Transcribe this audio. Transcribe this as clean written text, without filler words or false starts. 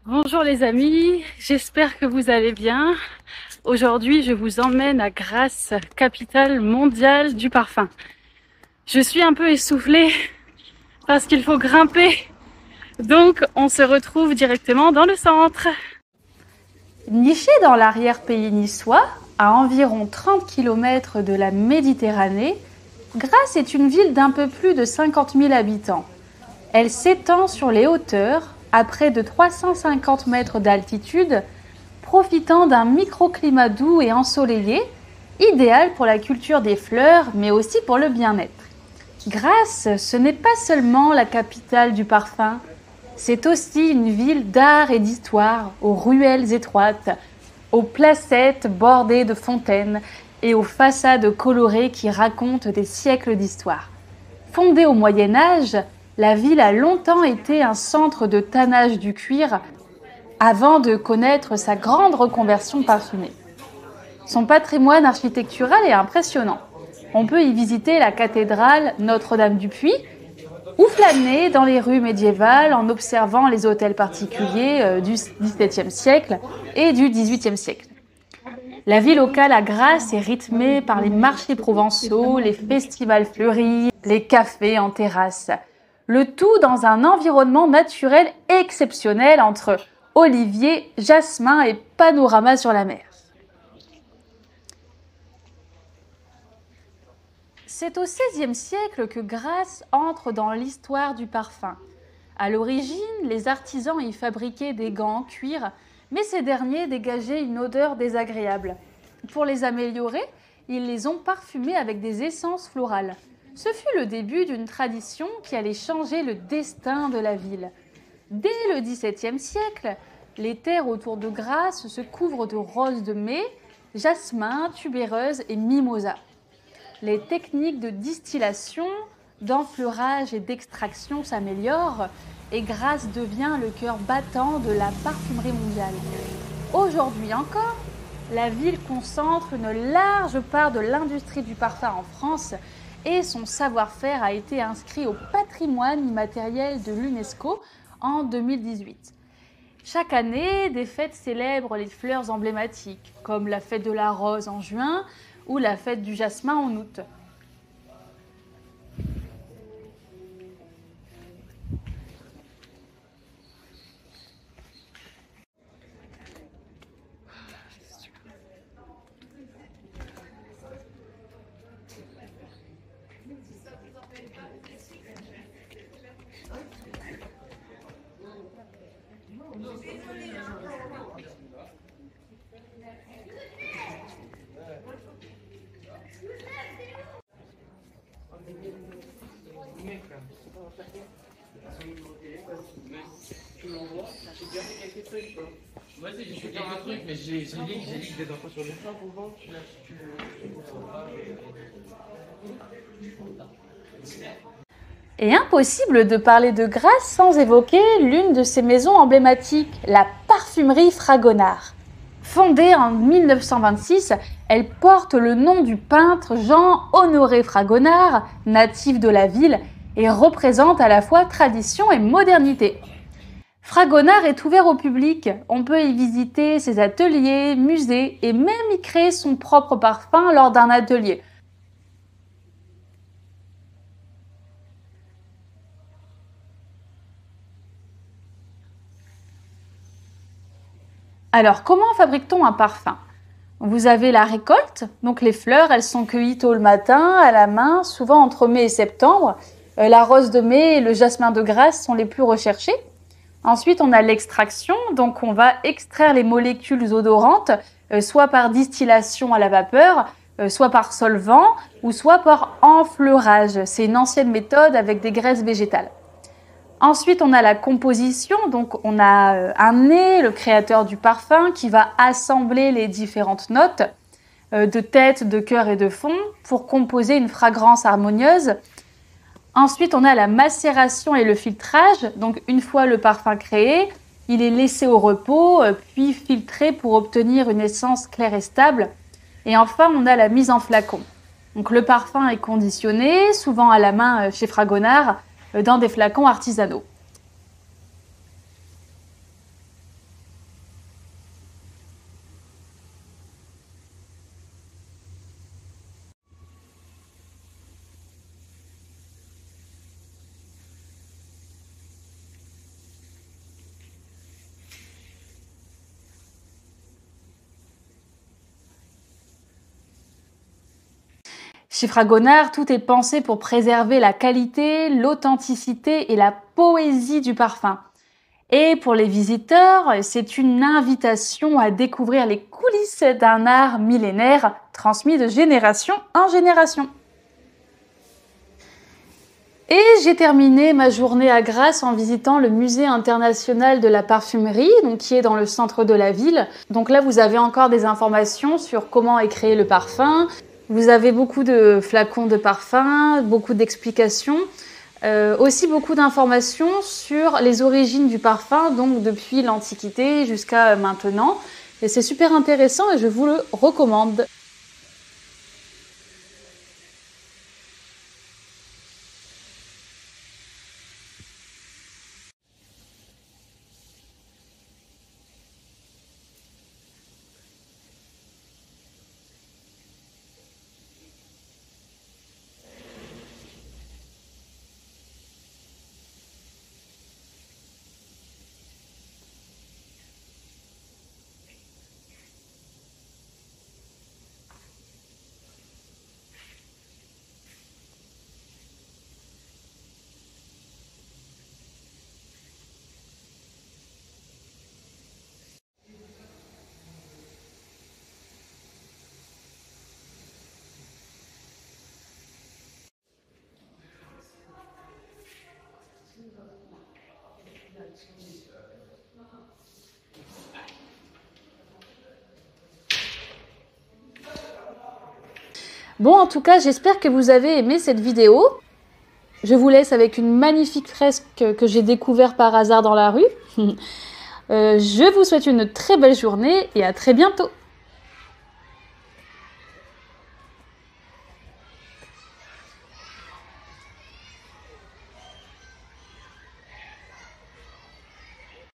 Bonjour les amis, j'espère que vous allez bien. Aujourd'hui, je vous emmène à Grasse, capitale mondiale du parfum. Je suis un peu essoufflée parce qu'il faut grimper, donc on se retrouve directement dans le centre. Nichée dans l'arrière-pays niçois, à environ 30 km de la Méditerranée, Grasse est une ville d'un peu plus de 50 000 habitants. Elle s'étend sur les hauteurs, à près de 350 mètres d'altitude, profitant d'un microclimat doux et ensoleillé, idéal pour la culture des fleurs, mais aussi pour le bien-être. Grasse, ce n'est pas seulement la capitale du parfum, c'est aussi une ville d'art et d'histoire, aux ruelles étroites, aux placettes bordées de fontaines et aux façades colorées qui racontent des siècles d'histoire. Fondée au Moyen Âge, la ville a longtemps été un centre de tannage du cuir avant de connaître sa grande reconversion parfumée. Son patrimoine architectural est impressionnant. On peut y visiter la cathédrale Notre-Dame-du-Puy ou flâner dans les rues médiévales en observant les hôtels particuliers du XVIIe siècle et du XVIIIe siècle. La vie locale à Grasse est rythmée par les marchés provençaux, les festivals fleuris, les cafés en terrasse. Le tout dans un environnement naturel exceptionnel entre oliviers, jasmin et panorama sur la mer. C'est au XVIe siècle que Grasse entre dans l'histoire du parfum. À l'origine, les artisans y fabriquaient des gants en cuir, mais ces derniers dégageaient une odeur désagréable. Pour les améliorer, ils les ont parfumés avec des essences florales. Ce fut le début d'une tradition qui allait changer le destin de la ville. Dès le XVIIe siècle, les terres autour de Grasse se couvrent de roses de mai, jasmin, tubéreuse et mimosa. Les techniques de distillation, d'enfleurage et d'extraction s'améliorent et Grasse devient le cœur battant de la parfumerie mondiale. Aujourd'hui encore, la ville concentre une large part de l'industrie du parfum en France et son savoir-faire a été inscrit au patrimoine immatériel de l'UNESCO en 2018. Chaque année, des fêtes célèbrent les fleurs emblématiques, comme la fête de la rose en juin ou la fête du jasmin en août. Vas-y, j'ai fait quelques trucs, mais j'ai dit des infos sur les fins pour vendre. Et impossible de parler de Grasse sans évoquer l'une de ses maisons emblématiques, la parfumerie Fragonard. Fondée en 1926, elle porte le nom du peintre Jean-Honoré Fragonard, natif de la ville, et représente à la fois tradition et modernité. Fragonard est ouvert au public, on peut y visiter ses ateliers, musées et même y créer son propre parfum lors d'un atelier. Alors, comment fabrique-t-on un parfum? Vous avez la récolte, donc les fleurs, elles sont cueillies tôt le matin, à la main, souvent entre mai et septembre. La rose de mai et le jasmin de Grasse sont les plus recherchés. Ensuite, on a l'extraction, donc on va extraire les molécules odorantes, soit par distillation à la vapeur, soit par solvant, ou soit par enfleurage. C'est une ancienne méthode avec des graisses végétales. Ensuite, on a la composition, donc on a un nez, le créateur du parfum, qui va assembler les différentes notes de tête, de cœur et de fond pour composer une fragrance harmonieuse. Ensuite, on a la macération et le filtrage. Donc, une fois le parfum créé, il est laissé au repos, puis filtré pour obtenir une essence claire et stable. Et enfin, on a la mise en flacon. Donc, le parfum est conditionné, souvent à la main chez Fragonard, dans des flacons artisanaux. Chez Fragonard, tout est pensé pour préserver la qualité, l'authenticité et la poésie du parfum. Et pour les visiteurs, c'est une invitation à découvrir les coulisses d'un art millénaire transmis de génération en génération. Et j'ai terminé ma journée à Grasse en visitant le musée international de la parfumerie, donc qui est dans le centre de la ville. Donc là, vous avez encore des informations sur comment est créé le parfum. Vous avez beaucoup de flacons de parfum, beaucoup d'explications. Aussi beaucoup d'informations sur les origines du parfum, donc depuis l'Antiquité jusqu'à maintenant. Et c'est super intéressant et je vous le recommande. Bon, en tout cas, j'espère que vous avez aimé cette vidéo. Je vous laisse avec une magnifique fresque que j'ai découverte par hasard dans la rue. Je vous souhaite une très belle journée et à très bientôt.